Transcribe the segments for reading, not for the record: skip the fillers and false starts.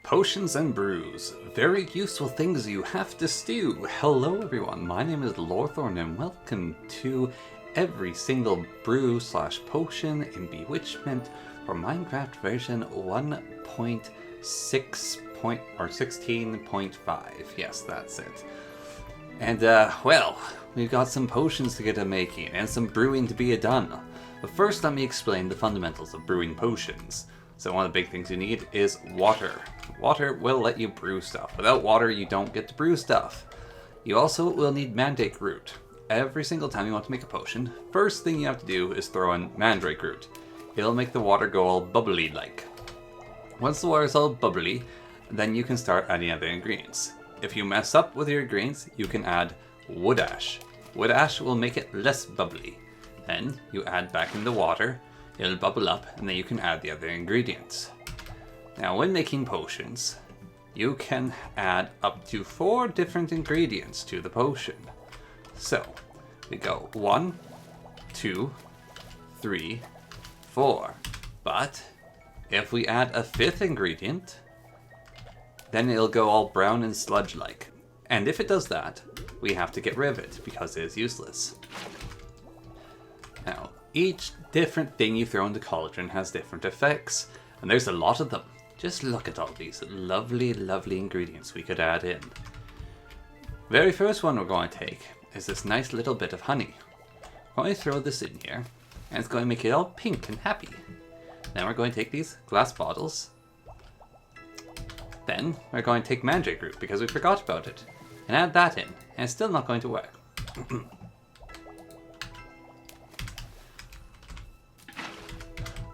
Potions and brews, very useful things you have to stew. Hello everyone, my name is Lorthorn and welcome to every single brew / potion in Bewitchment for Minecraft version 16.5. Yes, that's it. And well, we've got some potions to get a making and some brewing to be done. But first let me explain the fundamentals of brewing potions. So one of the big things you need is water. Water will let you brew stuff. Without water, you don't get to brew stuff. You also will need mandrake root. Every single time you want to make a potion, first thing you have to do is throw in mandrake root. It'll make the water go all bubbly like. Once the water is all bubbly, then you can start adding other ingredients. If you mess up with your ingredients, you can add wood ash. Wood ash will make it less bubbly. Then you add back in the water, it'll bubble up, and then you can add the other ingredients. Now when making potions, you can add up to 4 different ingredients to the potion. So, we go 1, 2, 3, 4. But, if we add a 5th ingredient, then it'll go all brown and sludge-like. And if it does that, we have to get rid of it, because it is useless. Now, each different thing you throw in the cauldron has different effects, and there's a lot of them. Just look at all these lovely, lovely ingredients we could add in. Very first one we're going to take is this nice little bit of honey. We're going to throw this in here, and it's going to make it all pink and happy. Then we're going to take these glass bottles. Then we're going to take mandrake root, because we forgot about it, and add that in, and it's still not going to work.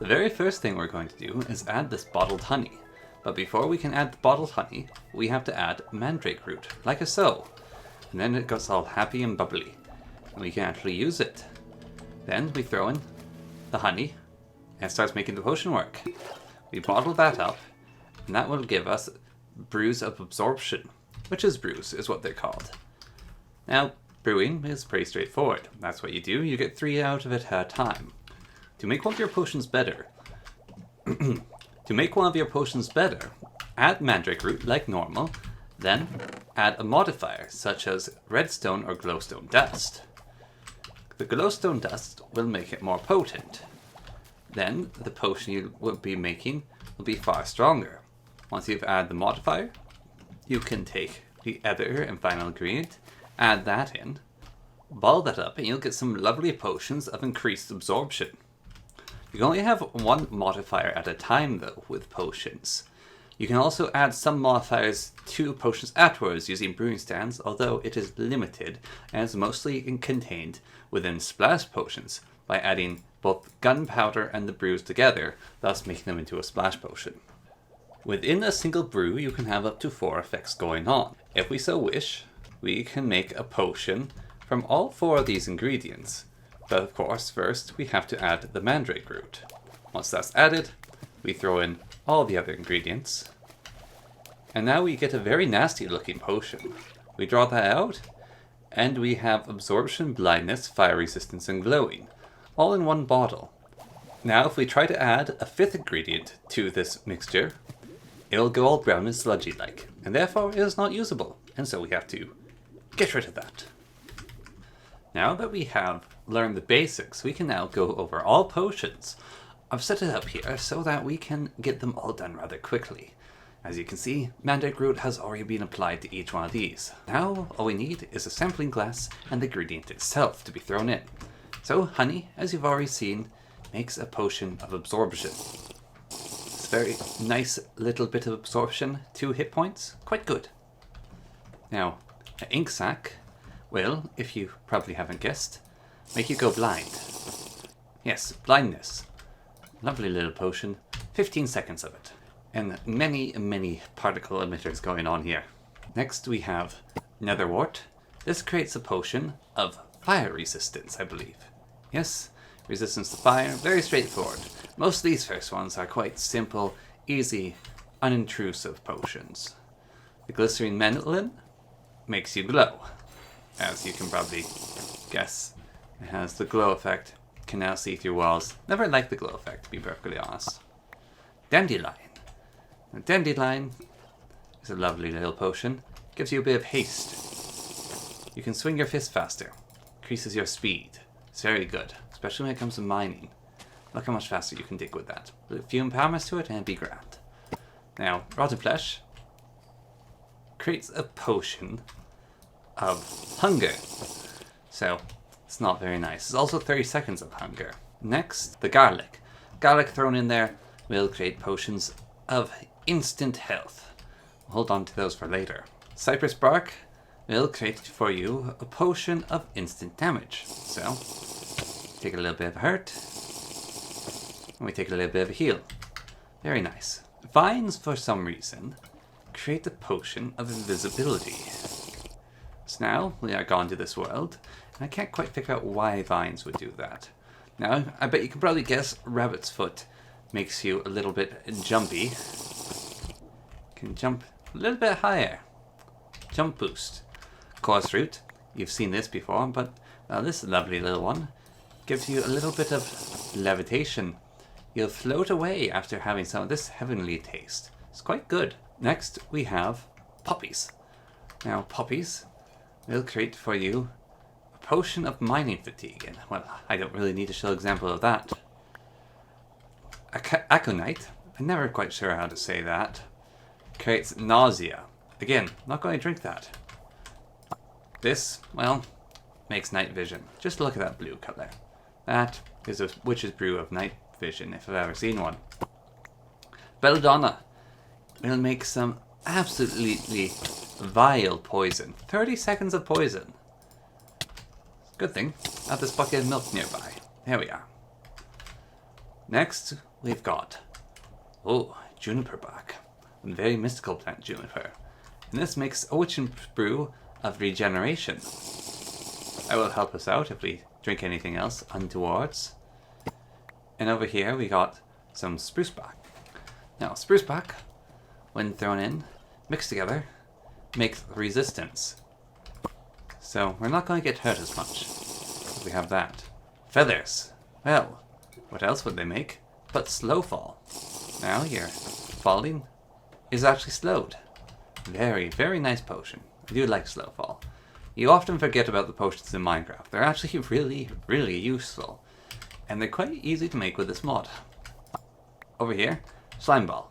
The very first thing we're going to do is add this bottled honey. But before we can add the bottled honey, we have to add mandrake root, like so. And then it gets all happy and bubbly, and we can actually use it. Then we throw in the honey, and it starts making the potion work. We bottle that up, and that will give us brews of absorption, which is brews, is what they're called. Now, brewing is pretty straightforward. That's what you do, you get 3 out of it at a time. To make one of your potions better, add mandrake root like normal, then add a modifier such as redstone or glowstone dust. The glowstone dust will make it more potent. Then the potion you will be making will be far stronger. Once you've added the modifier, you can take the other and final ingredient, add that in, ball that up, and you'll get some lovely potions of increased absorption. You can only have one modifier at a time though with potions. You can also add some modifiers to potions afterwards using brewing stands, although it is limited and is mostly contained within splash potions by adding both gunpowder and the brews together, thus making them into a splash potion. Within a single brew you can have up to 4 effects going on. If we so wish, we can make a potion from all 4 of these ingredients. But of course, first we have to add the mandrake root. Once that's added, we throw in all the other ingredients. And now we get a very nasty looking potion. We draw that out, and we have absorption, blindness, fire resistance, and glowing, all in one bottle. Now if we try to add a 5th ingredient to this mixture, it'll go all brown and sludgy like, and therefore it is not usable, and so we have to get rid of that. Now that we have learned the basics, we can now go over all potions. I've set it up here so that we can get them all done rather quickly. As you can see, mandrake root has already been applied to each one of these. Now all we need is a sampling glass and the ingredient itself to be thrown in. So honey, as you've already seen, makes a potion of absorption. It's a very nice little bit of absorption, 2 hit points, quite good. Now, an ink sac will, if you probably haven't guessed, make you go blind. Yes, blindness. Lovely little potion, 15 seconds of it. And many, many particle emitters going on here. Next we have netherwort. This creates a potion of fire resistance, I believe. Yes, resistance to fire, very straightforward. Most of these first ones are quite simple, easy, unintrusive potions. The glycerine mandolin makes you glow. As you can probably guess, it has the glow effect, can now see through walls. Never liked the glow effect, to be perfectly honest. Dandelion. Dandelion It's a lovely little potion. Gives you a bit of haste. You can swing your fist faster. Increases your speed. It's very good, especially when it comes to mining. Look how much faster you can dig with that. Put a few empowerments to it and it'd be grand. Now, Rotten Flesh creates a potion of hunger. So, it's not very nice. It's also 30 seconds of hunger. Next, the garlic. Garlic thrown in there will create potions of instant health. We'll hold on to those for later. Cypress bark will create for you a potion of instant damage. So, take a little bit of hurt, and we take a little bit of a heal. Very nice. Vines, for some reason, create a potion of invisibility. So now we are gone to this world, and I can't quite figure out why vines would do that. Now, I bet you can probably guess rabbit's foot makes you a little bit jumpy. Can jump a little bit higher. Jump boost. Coarse root, you've seen this before, but this lovely little one gives you a little bit of levitation. You'll float away after having some of this heavenly taste. It's quite good. Next, we have poppies. Now, poppies will create for you a potion of mining fatigue. And, well, I don't really need to show an example of that. Aconite, I'm never quite sure how to say that, creates nausea. Again, not going to drink that. This, well, makes night vision. Just look at that blue color. That is a witch's brew of night vision, if I've ever seen one. Belladonna will make some absolutely vile poison. 30 seconds of poison. Good thing, I have this bucket of milk nearby. There we are. Next, we've got, juniper bark. A very mystical plant, juniper. And this makes a witch's brew of regeneration. That will help us out if we drink anything else untowards. And over here we got some spruce bark. Now, spruce bark, when thrown in, mixed together, makes resistance. So we're not going to get hurt as much if we have that. Feathers. Well, what else would they make but slow fall? Now your falling is actually slowed. Very, very nice potion. I do like slow fall. You often forget about the potions in Minecraft. They're actually really, really useful. And they're quite easy to make with this mod. Over here, slime ball.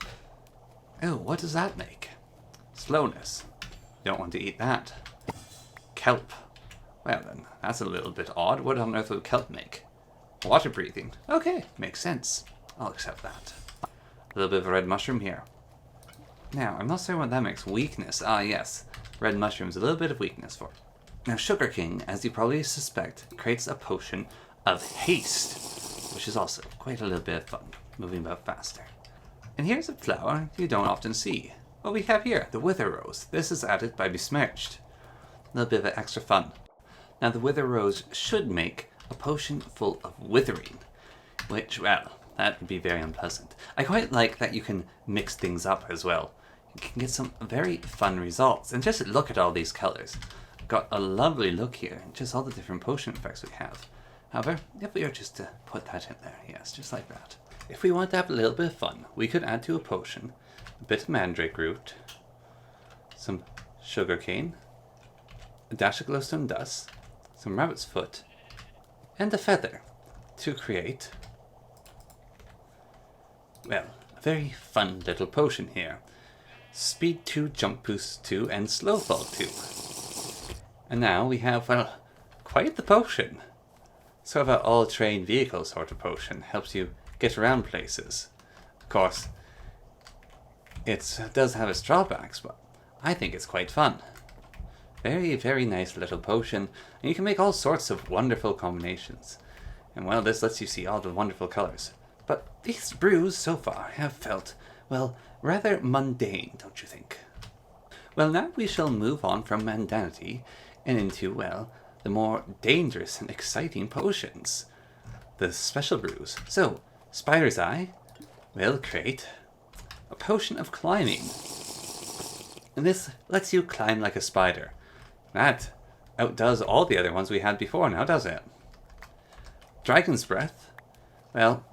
Oh, what does that make? Slowness. Don't want to eat that. Kelp. Well then, that's a little bit odd. What on earth would kelp make? Water breathing. Okay, makes sense. I'll accept that. A little bit of a red mushroom here. Now, I'm not certain what that makes. Weakness. Ah, yes. Red mushrooms, a little bit of weakness for it. Now, Sugar King, as you probably suspect, creates a potion of haste, which is also quite a little bit of fun, moving about faster. And here's a flower you don't often see. What we have here, the Wither Rose. This is added by Besmirched. A little bit of extra fun. Now, the Wither Rose should make a potion full of withering, which, well, that would be very unpleasant. I quite like that you can mix things up as well. You can get some very fun results. And just look at all these colors. Got a lovely look here, just all the different potion effects we have. However, if we were just to put that in there, yes, just like that. If we want to have a little bit of fun, we could add to a potion a bit of mandrake root, some sugar cane, a dash of glowstone dust, some rabbit's foot, and a feather to create, well, a very fun little potion here. Speed 2, jump boost 2, and slow fall 2. And now we have, well, quite the potion. Sort of an all-terrain vehicle sort of potion. Helps you get around places. Of course, it does have its drawbacks, but I think it's quite fun. Very, very nice little potion. And you can make all sorts of wonderful combinations. And well, this lets you see all the wonderful colors. But these brews so far have felt, well, rather mundane, don't you think? Well, now we shall move on from mundanity and into, well, the more dangerous and exciting potions. The special brews. So, Spider's Eye will create a potion of climbing. And this lets you climb like a spider. That outdoes all the other ones we had before now, doesn't it? Dragon's Breath. Well,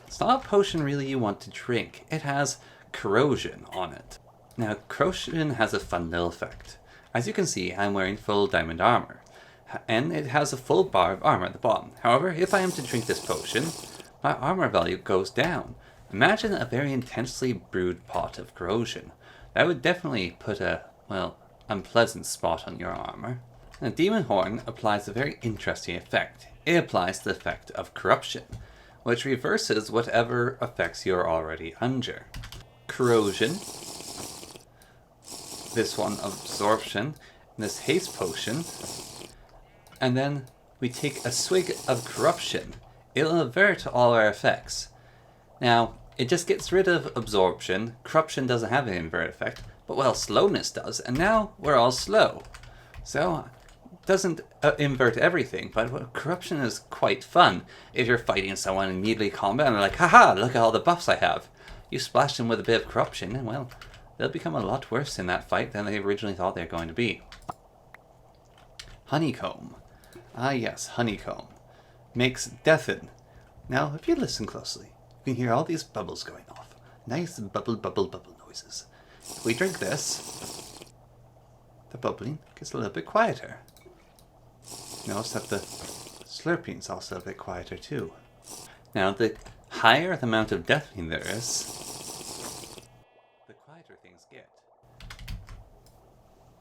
it's not a potion really you want to drink. It has corrosion on it. Now, corrosion has a fun little effect. As you can see, I'm wearing full diamond armor, and it has a full bar of armor at the bottom. However, if I am to drink this potion, my armor value goes down. Imagine a very intensely brewed pot of corrosion. That would definitely put a, well, unpleasant spot on your armor. Now, Demon Horn applies a very interesting effect. It applies the effect of corruption, which reverses whatever effects you're already under. Corrosion, this one absorption, this haste potion, and then we take a swig of corruption. It'll avert all our effects. Now, it just gets rid of absorption. Corruption doesn't have an invert effect, but well, slowness does, and now we're all slow. So, it doesn't invert everything, but corruption is quite fun. If you're fighting someone in melee combat and they're like, haha, look at all the buffs I have. You splash them with a bit of corruption, and well, they'll become a lot worse in that fight than they originally thought they were going to be. Honeycomb. Ah yes, honeycomb. Makes deafen. Now, if you listen closely, you can hear all these bubbles going off. Nice bubble, bubble, bubble noises. If we drink this, the bubbling gets a little bit quieter. Notice that the slurping's also a bit quieter too. Now, the higher the amount of deafening there is, the quieter things get.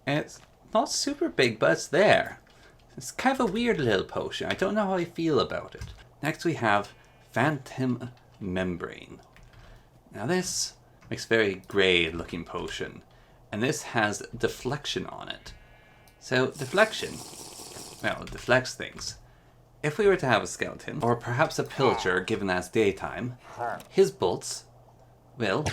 And it's not super big, but it's there. It's kind of a weird little potion. I don't know how I feel about it. Next we have Phantom Membrane. Now this makes a very grey looking potion. And this has deflection on it. So deflection, well, it deflects things. If we were to have a skeleton, or perhaps a pillager given as daytime, his bolts will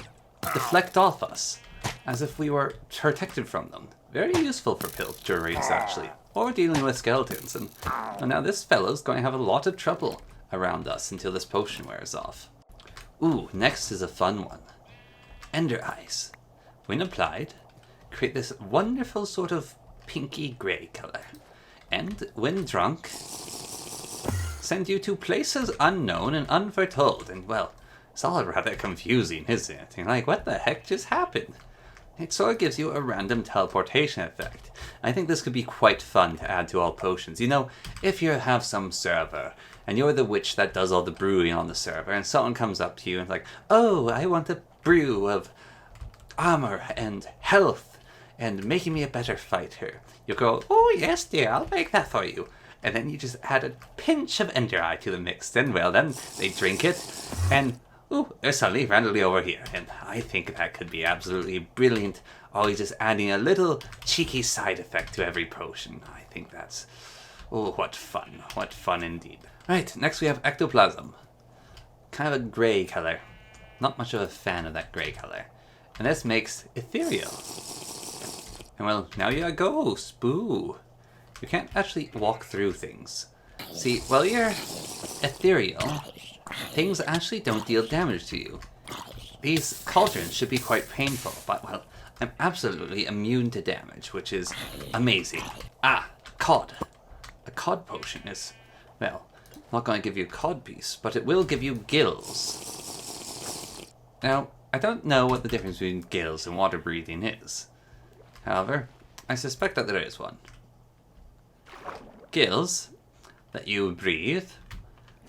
deflect off us, as if we were protected from them. Very useful for pillager raids, actually, or dealing with skeletons. And now this fellow's going to have a lot of trouble around us until this potion wears off. Ooh, next is a fun one. Ender Eyes. When applied, create this wonderful sort of pinky grey colour. And when drunk, send you to places unknown and unforetold. And well, it's all rather confusing, isn't it? You're like, what the heck just happened? It sort of gives you a random teleportation effect. I think this could be quite fun to add to all potions. You know, if you have some server, and you're the witch that does all the brewing on the server, and someone comes up to you and is like, oh, I want a brew of armor and health, and making me a better fighter. You go, oh yes dear, I'll make that for you. And then you just add a pinch of Ender Eye to the mix. Then, well, then they drink it, and ooh, they're suddenly randomly over here. And I think that could be absolutely brilliant. Always just adding a little cheeky side effect to every potion. I think that's, oh, what fun indeed. Right, next we have Ectoplasm. Kind of a grey colour. Not much of a fan of that grey colour. And this makes Ethereal. And well, now you're a ghost. Boo. You can't actually walk through things. See, while you're ethereal, things actually don't deal damage to you. These cauldrons should be quite painful, but well, I'm absolutely immune to damage, which is amazing. Ah, cod. A cod potion is, well, not going to give you a cod piece, but it will give you gills. Now, I don't know what the difference between gills and water breathing is. However, I suspect that there is one. Gills that you breathe,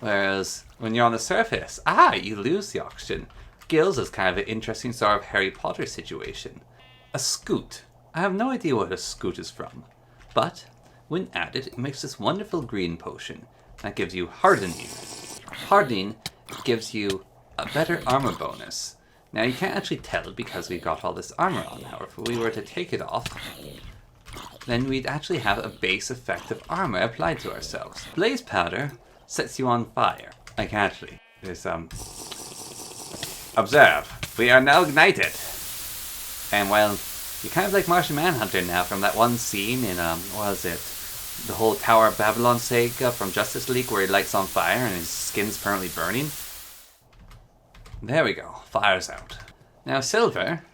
whereas when you're on the surface, you lose the oxygen. Gills is kind of an interesting sort of Harry Potter situation. A scoot. I have no idea what a scoot is from, but when added, it makes this wonderful green potion that gives you hardening. Hardening gives you a better armor bonus. Now you can't actually tell because we got all this armor on. However, if we were to take it off, then we'd actually have a base effect of armor applied to ourselves. Blaze powder sets you on fire. Like actually, there's observe, we are now ignited. And well, you're kind of like Martian Manhunter now from that one scene in what was it? The whole Tower of Babylon saga from Justice League where he lights on fire and his skin's permanently burning. There we go, fire's out. Now silver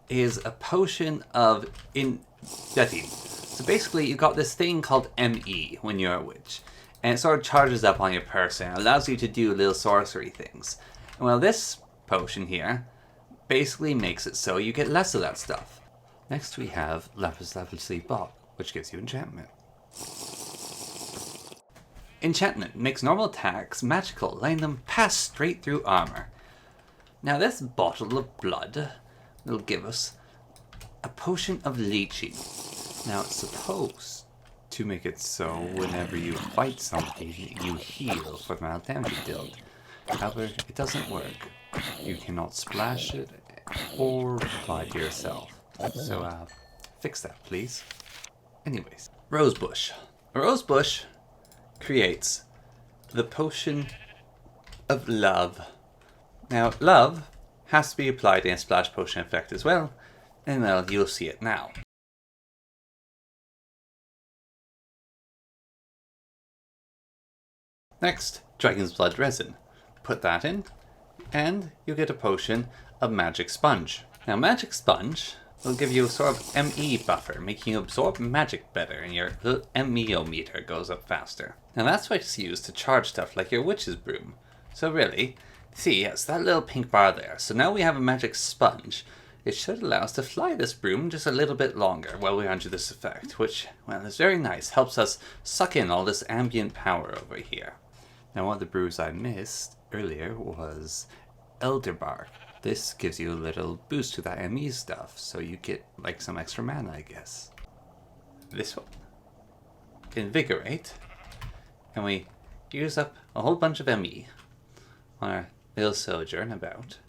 is a potion of indeathing. So basically you've got this thing called ME when you're a witch. And it sort of charges up on your person and allows you to do little sorcery things. And well, this potion here basically makes it so you get less of that stuff. Next we have Lapis Lazuli Bog, which gives you enchantment. Enchantment makes normal attacks magical, letting them pass straight through armor. Now this bottle of blood will give us a potion of leeching. Now it's supposed to make it so whenever you fight something, you heal for the amount of damage you dealt. However, it doesn't work. You cannot splash it or apply it to yourself. So fix that, please. Anyways, rosebush. A rosebush creates the potion of love. Now, love has to be applied in a splash potion effect as well, and well, you'll see it now. Next, Dragon's Blood Resin. Put that in, and you get a potion of Magic Sponge. Now, Magic Sponge will give you a sort of ME buffer, making you absorb magic better, and your MEO meter goes up faster. Now, that's what's used to charge stuff like your Witch's Broom. So really, see, it's that little pink bar there. So now we have a Magic Sponge. It should allow us to fly this broom just a little bit longer while we're under this effect, which, well, is very nice. Helps us suck in all this ambient power over here. Now, one of the brews I missed earlier was Elderbark. This gives you a little boost to that ME stuff, so you get like some extra mana, I guess. This one, Invigorate, and we use up a whole bunch of ME on our little sojourn about.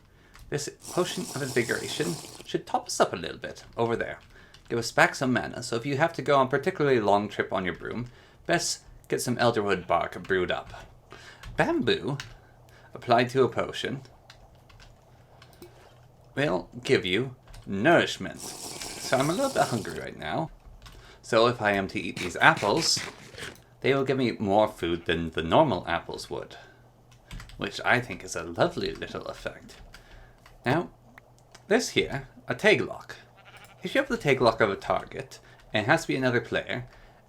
This potion of invigoration should top us up a little bit over there. Give us back some mana, so if you have to go on a particularly long trip on your broom, best get some elderwood bark brewed up. Bamboo, applied to a potion, will give you nourishment. So I'm a little bit hungry right now. So if I am to eat these apples, they will give me more food than the normal apples would, which I think is a lovely little effect. Now, this here, a tag lock. If you have the tag lock of a target, and it has to be another player,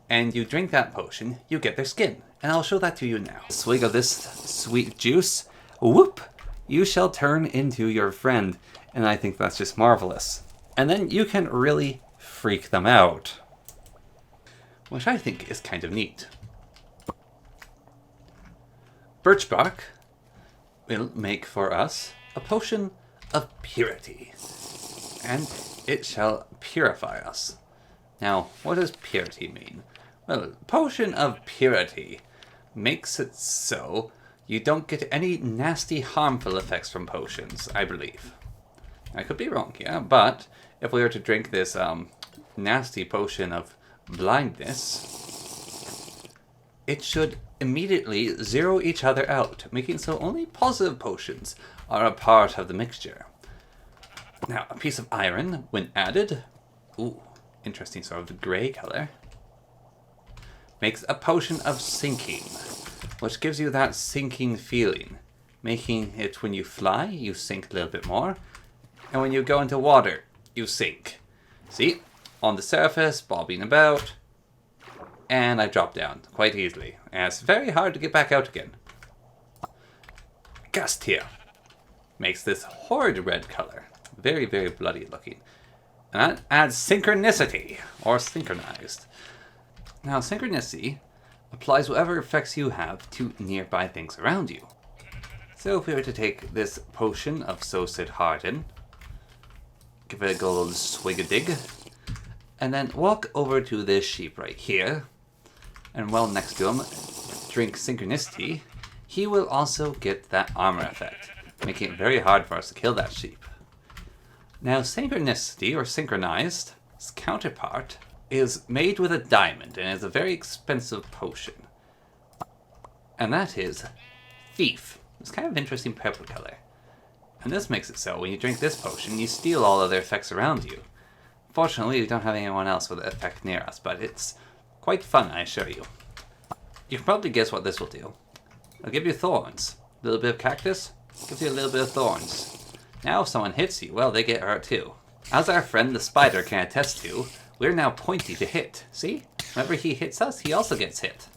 and you drink that potion, you get their skin. And I'll show that to you now. A swig of this sweet juice, whoop, you shall turn into your friend. And I think that's just marvelous. And then you can really freak them out, which I think is kind of neat. Birch bark will make for us a potion of purity, and it shall purify us. Now, what does purity mean? Well, potion of purity makes it so you don't get any nasty, harmful effects from potions, I believe. I could be wrong here, but if we were to drink this nasty potion of blindness, it should immediately zero each other out, making so only positive potions are a part of the mixture. Now, a piece of iron, when added, ooh, interesting sort of grey color, makes a potion of sinking, which gives you that sinking feeling, making it when you fly, you sink a little bit more, and when you go into water, you sink. See, on the surface, bobbing about, and I drop down quite easily, and it's very hard to get back out again. Gust here makes this horrid red color, very, very bloody looking, and that adds synchronicity, or synchronized. Now, synchronicity applies whatever effects you have to nearby things around you. So if we were to take this potion of So Sid Harden, give it a good old swig-a-dig, and then walk over to this sheep right here, and well next to him, drink synchronicity, he will also get that armor effect, making it very hard for us to kill that sheep. Now, synchronicity, or synchronized, its counterpart, is made with a diamond and is a very expensive potion. And that is Thief. It's kind of interesting purple color. And this makes it so when you drink this potion, you steal all other effects around you. Fortunately, we don't have anyone else with the effect near us, but it's quite fun, I assure you. You can probably guess what this will do. It'll give you thorns. A little bit of cactus, gives you a little bit of thorns. Now if someone hits you, well, they get hurt too. As our friend the spider can attest to, we're now pointy to hit. See? Whenever he hits us, he also gets hit.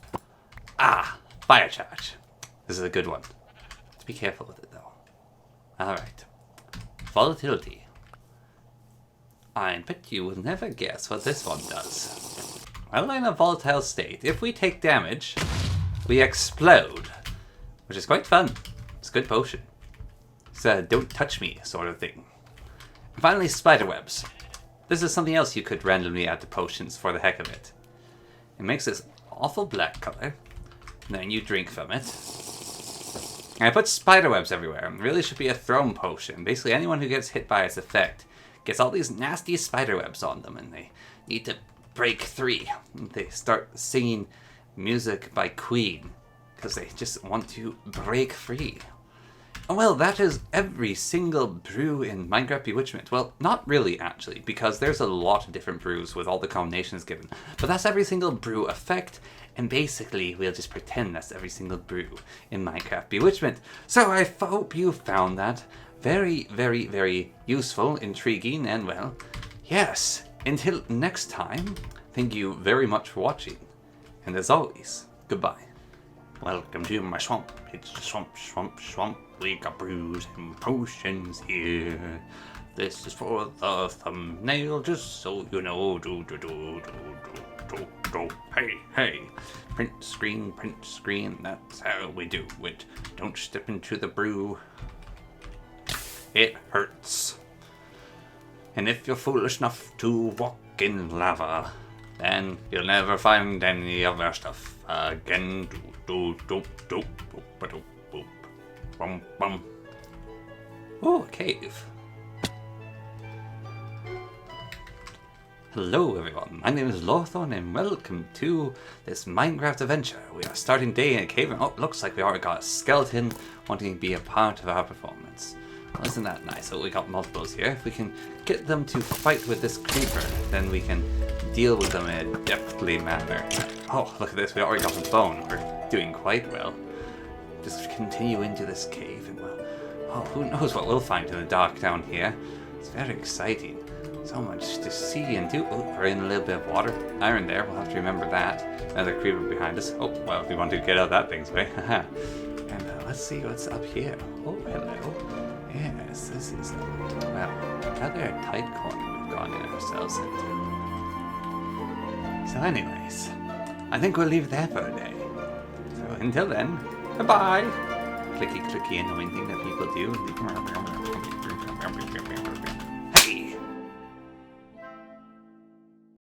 Ah, fire charge. This is a good one. Be careful with it though. Alright. volatility. I bet you will never guess what this one does. Well, in a volatile state, if we take damage, we explode, which is quite fun. It's a good potion. It's a don't touch me sort of thing. And finally, spiderwebs. This is something else you could randomly add to potions for the heck of it. It makes this awful black color, and then you drink from it. And I put spiderwebs everywhere. It really should be a thrown potion. Basically, anyone who gets hit by its effect gets all these nasty spiderwebs on them, and they need to break free. They start singing music by Queen, because they just want to break free. Well, that is every single brew in Minecraft Bewitchment. Well, not really, actually, because there's a lot of different brews with all the combinations given. But that's every single brew effect, and basically we'll just pretend that's every single brew in Minecraft Bewitchment. So I hope you found that very, very, very useful, intriguing, and well, yes. Until next time, thank you very much for watching. And as always, goodbye. Welcome to my swamp. It's the swamp, swamp, swamp. We got brews and potions here. This is for the thumbnail, just so you know. Do. Hey, hey. Print screen. That's how we do it. Don't step into the brew. It hurts. And if you're foolish enough to walk in lava, then you'll never find any of our stuff again. Oh, a cave. Hello everyone, my name is Lorthorn and welcome to this Minecraft adventure. We are starting day in a cave and oh, looks like we already got a skeleton wanting to be a part of our performance. Well, isn't that nice? Oh, we got multiples here. If we can get them to fight with this creeper, then we can deal with them in a deftly manner. Oh, look at this, we already got a bone. We're doing quite well. Just continue into this cave and well, oh, who knows what we'll find in the dark down here. It's very exciting. So much to see and do. Oh, we're in a little bit of water. Iron there, we'll have to remember that. Another creeper behind us. Oh, well, if we want to get out that thing's way. And let's see what's up here. Oh, hello. Yes, this is a, well, rather a tight corner we've gone in ourselves into. So anyways, I think we'll leave it there for a day. So until then, goodbye! Clicky, clicky, annoying thing that people do.